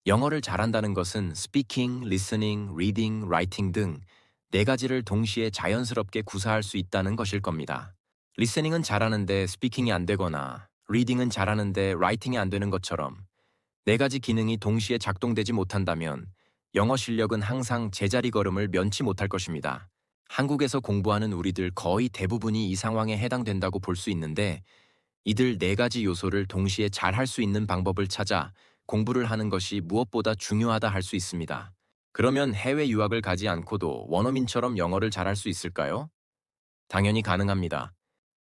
영어를 잘한다는 것은 speaking, listening, reading, writing 등 네 가지를 동시에 자연스럽게 구사할 수 있다는 것일 겁니다. listening은 잘하는데 speaking이 안 되거나 reading은 잘하는데 writing이 안 되는 것처럼 네 가지 기능이 동시에 작동되지 못한다면 영어 실력은 항상 제자리 걸음을 면치 못할 것입니다. 한국에서 공부하는 우리들 거의 대부분이 이 상황에 해당된다고 볼 수 있는데 이들 네 가지 요소를 동시에 잘 할 수 있는 방법을 찾아 공부를 하는 것이 무엇보다 중요하다 할 수 있습니다. 그러면 해외 유학을 가지 않고도 원어민처럼 영어를 잘할 수 있을까요? 당연히 가능합니다.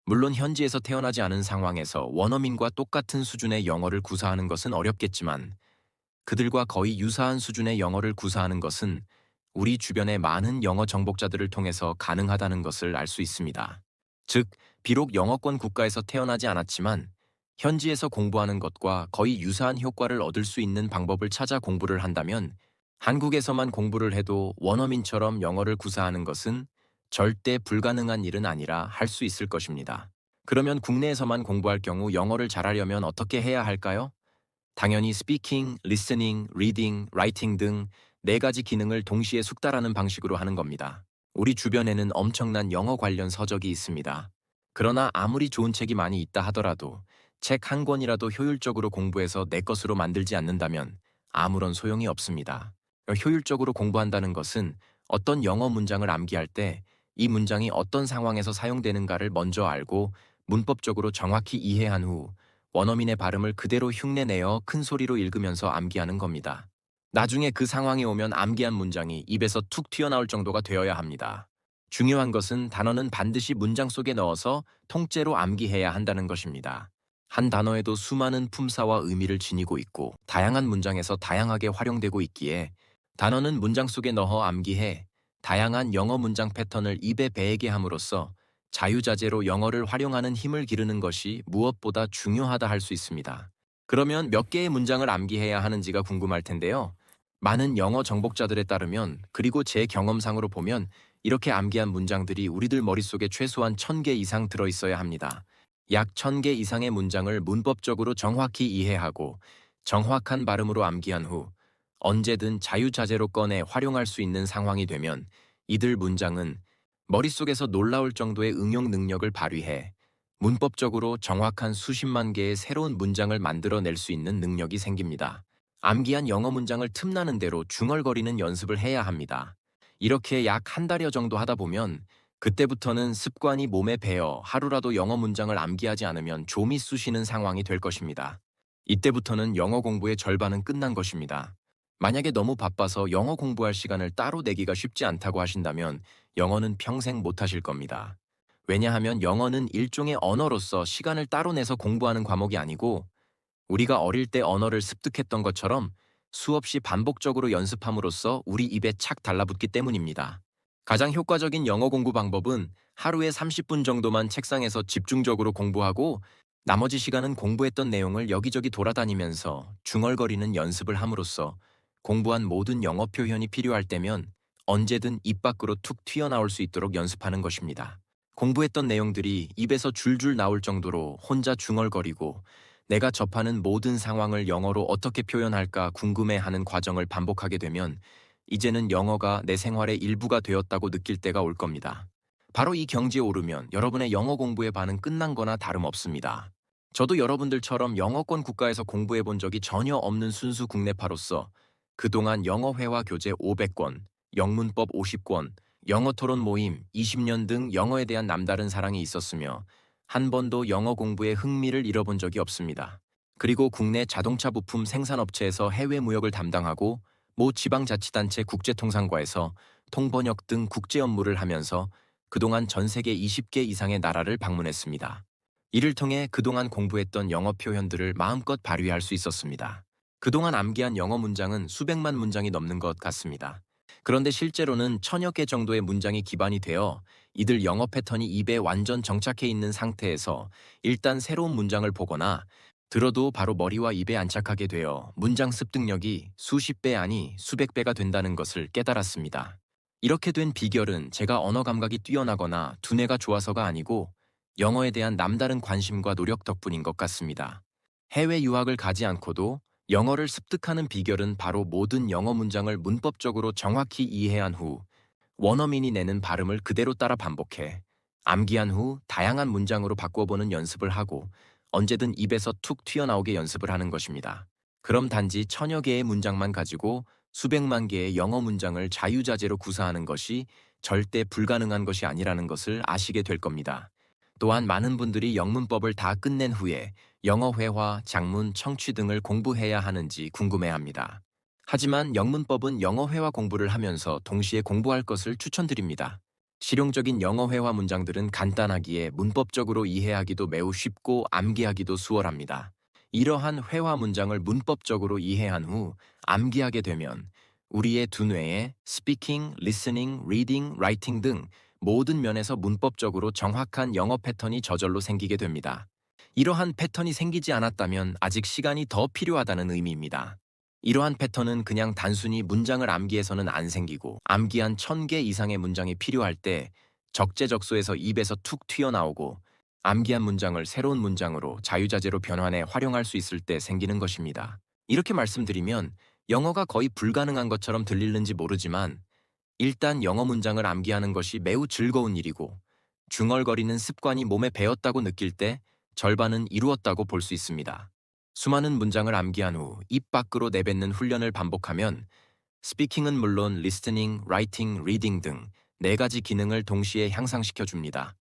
물론 현지에서 태어나지 않은 상황에서 원어민과 똑같은 수준의 영어를 구사하는 것은 어렵겠지만 그들과 거의 유사한 수준의 영어를 구사하는 것은 우리 주변의 많은 영어 정복자들을 통해서 가능하다는 것을 알 수 있습니다. 즉, 비록 영어권 국가에서 태어나지 않았지만 현지에서 공부하는 것과 거의 유사한 효과를 얻을 수 있는 방법을 찾아 공부를 한다면 한국에서만 공부를 해도 원어민처럼 영어를 구사하는 것은 절대 불가능한 일은 아니라 할 수 있을 것입니다. 그러면 국내에서만 공부할 경우 영어를 잘하려면 어떻게 해야 할까요? 당연히 speaking, listening, reading, writing 등 네 가지 기능을 동시에 숙달하는 방식으로 하는 겁니다. 우리 주변에는 엄청난 영어 관련 서적이 있습니다. 그러나 아무리 좋은 책이 많이 있다 하더라도 책 한 권이라도 효율적으로 공부해서 내 것으로 만들지 않는다면 아무런 소용이 없습니다. 효율적으로 공부한다는 것은 어떤 영어 문장을 암기할 때 이 문장이 어떤 상황에서 사용되는가를 먼저 알고 문법적으로 정확히 이해한 후 원어민의 발음을 그대로 흉내내어 큰 소리로 읽으면서 암기하는 겁니다. 나중에 그 상황이 오면 암기한 문장이 입에서 툭 튀어나올 정도가 되어야 합니다. 중요한 것은 단어는 반드시 문장 속에 넣어서 통째로 암기해야 한다는 것입니다. 한 단어에도 수많은 품사와 의미를 지니고 있고 다양한 문장에서 다양하게 활용되고 있기에 단어는 문장 속에 넣어 암기해 다양한 영어 문장 패턴을 입에 배이게 함으로써 자유자재로 영어를 활용하는 힘을 기르는 것이 무엇보다 중요하다 할 수 있습니다. 그러면 몇 개의 문장을 암기해야 하는지가 궁금할 텐데요. 많은 영어 정복자들에 따르면 그리고 제 경험상으로 보면 이렇게 암기한 문장들이 우리들 머릿속에 최소한 1000개 이상 들어있어야 합니다. 약 1000개 이상의 문장을 문법적으로 정확히 이해하고 정확한 발음으로 암기한 후 언제든 자유자재로 꺼내 활용할 수 있는 상황이 되면 이들 문장은 머릿속에서 놀라울 정도의 응용 능력을 발휘해 문법적으로 정확한 수십만 개의 새로운 문장을 만들어낼 수 있는 능력이 생깁니다. 암기한 영어 문장을 틈나는 대로 중얼거리는 연습을 해야 합니다. 이렇게 약 한 달여 정도 하다 보면 그때부터는 습관이 몸에 배어 하루라도 영어 문장을 암기하지 않으면 좀이 쑤시는 상황이 될 것입니다. 이때부터는 영어 공부의 절반은 끝난 것입니다. 만약에 너무 바빠서 영어 공부할 시간을 따로 내기가 쉽지 않다고 하신다면 영어는 평생 못하실 겁니다. 왜냐하면 영어는 일종의 언어로서 시간을 따로 내서 공부하는 과목이 아니고 우리가 어릴 때 언어를 습득했던 것처럼 수없이 반복적으로 연습함으로써 우리 입에 착 달라붙기 때문입니다. 가장 효과적인 영어 공부 방법은 하루에 30분 정도만 책상에서 집중적으로 공부하고 나머지 시간은 공부했던 내용을 여기저기 돌아다니면서 중얼거리는 연습을 함으로써 공부한 모든 영어 표현이 필요할 때면 언제든 입 밖으로 툭 튀어나올 수 있도록 연습하는 것입니다. 공부했던 내용들이 입에서 줄줄 나올 정도로 혼자 중얼거리고 내가 접하는 모든 상황을 영어로 어떻게 표현할까 궁금해하는 과정을 반복하게 되면 이제는 영어가 내 생활의 일부가 되었다고 느낄 때가 올 겁니다. 바로 이 경지에 오르면 여러분의 영어 공부의 반은 끝난 거나 다름없습니다. 저도 여러분들처럼 영어권 국가에서 공부해 본 적이 전혀 없는 순수 국내파로서 그동안 영어 회화 교재 500권, 영문법 50권, 영어 토론 모임 20년 등 영어에 대한 남다른 사랑이 있었으며 한 번도 영어 공부에 흥미를 잃어본 적이 없습니다. 그리고 국내 자동차 부품 생산업체에서 해외 무역을 담당하고 모 지방자치단체 국제통상과에서 통번역 등 국제 업무를 하면서 그동안 전 세계 20개 이상의 나라를 방문했습니다. 이를 통해 그동안 공부했던 영어 표현들을 마음껏 발휘할 수 있었습니다. 그동안 암기한 영어 문장은 수백만 문장이 넘는 것 같습니다. 그런데 실제로는 천여 개 정도의 문장이 기반이 되어 이들 영어 패턴이 입에 완전 정착해 있는 상태에서 일단 새로운 문장을 보거나 들어도 바로 머리와 입에 안착하게 되어 문장 습득력이 수십 배 아니 수백 배가 된다는 것을 깨달았습니다. 이렇게 된 비결은 제가 언어 감각이 뛰어나거나 두뇌가 좋아서가 아니고 영어에 대한 남다른 관심과 노력 덕분인 것 같습니다. 해외 유학을 가지 않고도 영어를 습득하는 비결은 바로 모든 영어 문장을 문법적으로 정확히 이해한 후 원어민이 내는 발음을 그대로 따라 반복해 암기한 후 다양한 문장으로 바꿔보는 연습을 하고 언제든 입에서 툭 튀어나오게 연습을 하는 것입니다. 그럼 단지 천여 개의 문장만 가지고 수백만 개의 영어 문장을 자유자재로 구사하는 것이 절대 불가능한 것이 아니라는 것을 아시게 될 겁니다. 또한 많은 분들이 영문법을 다 끝낸 후에 영어 회화, 작문, 청취 등을 공부해야 하는지 궁금해합니다. 하지만 영문법은 영어 회화 공부를 하면서 동시에 공부할 것을 추천드립니다. 실용적인 영어 회화 문장들은 간단하기에 문법적으로 이해하기도 매우 쉽고 암기하기도 수월합니다. 이러한 회화 문장을 문법적으로 이해한 후 암기하게 되면 우리의 두뇌에 speaking, listening, reading, writing 등 모든 면에서 문법적으로 정확한 영어 패턴이 저절로 생기게 됩니다. 이러한 패턴이 생기지 않았다면 아직 시간이 더 필요하다는 의미입니다. 이러한 패턴은 그냥 단순히 문장을 암기해서는 안 생기고 암기한 1000개 이상의 문장이 필요할 때 적재적소에서 입에서 툭 튀어나오고 암기한 문장을 새로운 문장으로 자유자재로 변환해 활용할 수 있을 때 생기는 것입니다. 이렇게 말씀드리면 영어가 거의 불가능한 것처럼 들리는지 모르지만 일단 영어 문장을 암기하는 것이 매우 즐거운 일이고 중얼거리는 습관이 몸에 배었다고 느낄 때 절반은 이루었다고 볼 수 있습니다. 수많은 문장을 암기한 후 입 밖으로 내뱉는 훈련을 반복하면 스피킹은 물론 리스트닝, 라이팅, 리딩 등 4가지 기능을 동시에 향상시켜 줍니다.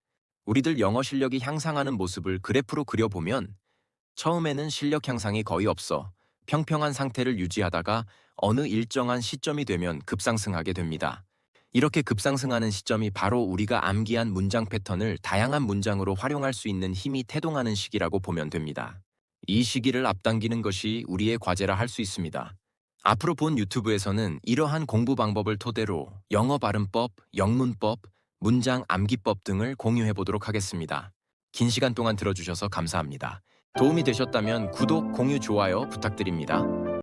우리들 영어 실력이 향상하는 모습을 그래프로 그려보면 처음에는 실력 향상이 거의 없어 평평한 상태를 유지하다가 어느 일정한 시점이 되면 급상승하게 됩니다. 이렇게 급상승하는 시점이 바로 우리가 암기한 문장 패턴을 다양한 문장으로 활용할 수 있는 힘이 태동하는 시기라고 보면 됩니다. 이 시기를 앞당기는 것이 우리의 과제라 할 수 있습니다. 앞으로 본 유튜브에서는 이러한 공부 방법을 토대로 영어 발음법, 영문법, 문장 암기법 등을 공유해 보도록 하겠습니다. 긴 시간 동안 들어주셔서 감사합니다. 도움이 되셨다면 구독, 공유, 좋아요 부탁드립니다.